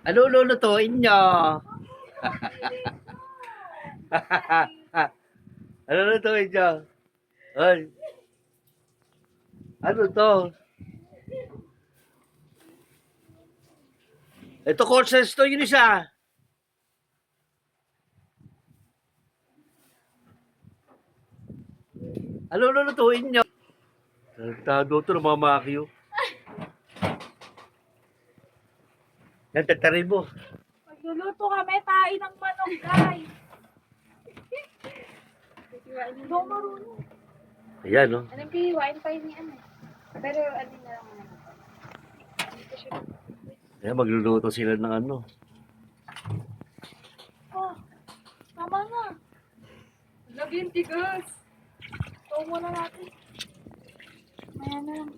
Ano lulutuin nyo? Ano lulutuin nyo? Ay, ano to? Ito courses to yun isa. Ano lulutuin nyo? Tado to ng mga makyo. Yan, tatarin mo. Magluluto kami tayo ng manok, guys. Hindi ako marunong. Ayan, no? Anong kiwain pa ni ano? Pero ano na lang ano. Ayan, magluluto sila ng ano. Oh, tama na. Love yung tigas. Ito muna natin. Maya na lang.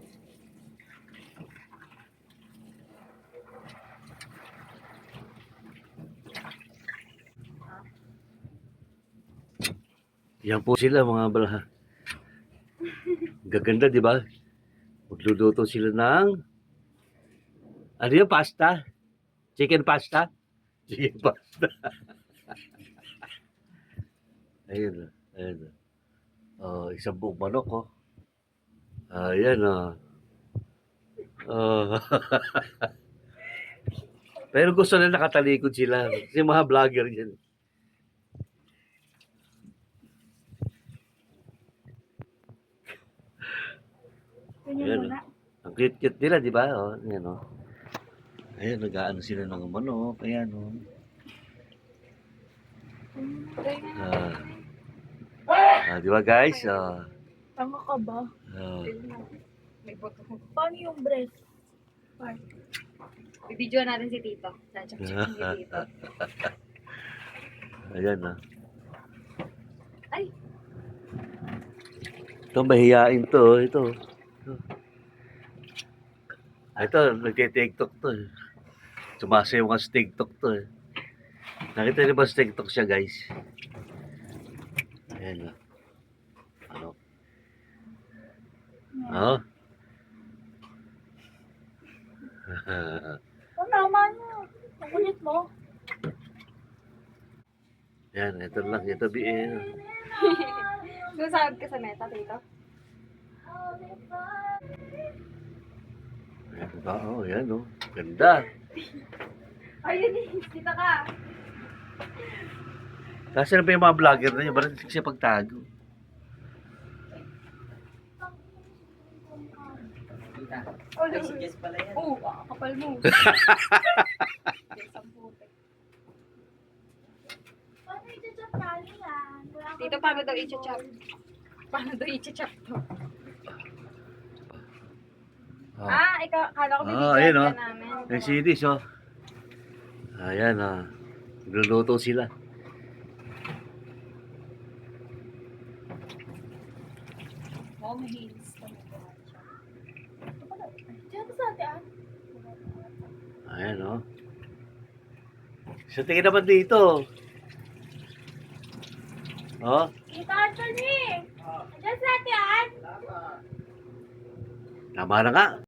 Yan po sila mga bala. Gaganda, di ba? Magluluto sila ng ano yung pasta? Chicken pasta? Chicken pasta. Ayun, ayun. Oh, isang buong manok, oh. Ayan, oh. Oh. Pero gusto na nakatalikod sila. Kasi mga vlogger yan. Ganyan Ayan, muna. ang cute-cute nila, di ba? Oh, ayan, oh. Ayan, nag-aano sila ng manok. Ayan, oh. Di ba, guys? Tanga ka ba? May boto ko. Paano yung breast? Part. Bibidyo natin si Tito. Nachak-chak si Tito. Ayan, oh. Ay! Ito, mahihain to. Ito. Ito, nagtitiktok to. Sumasayaw nga sa TikTok to. Nakita niyo ba sa TikTok siya, guys? Ayan, oh. Ano? Oh? Oh, tama na. Ang kulit mo. Yan, ito lang. Ito, Susahod ka sa meta, Tito? Ayan, oh, yan, oh. Ganda. Ayun eh. Kita ka. Kasi na pa yung mga vlogger na yun, ba't siya pagtago? Oh, yes pala yan. Oo, kapal mo. Paano i-chat namin yan? Tito, paano daw i-chop? Paano daw i-chop to? Ikaw, kala ko bibigyan ayun, ka oh. namin. Yung CDs, oh. Ayan, oh. Nagluluto sila. Oh, mahilis ka. Diyan sa atin, Ayan, oh. So, tingin naman dito. Oh. Kita Anthony! Diyan sa atin! Tama na nga.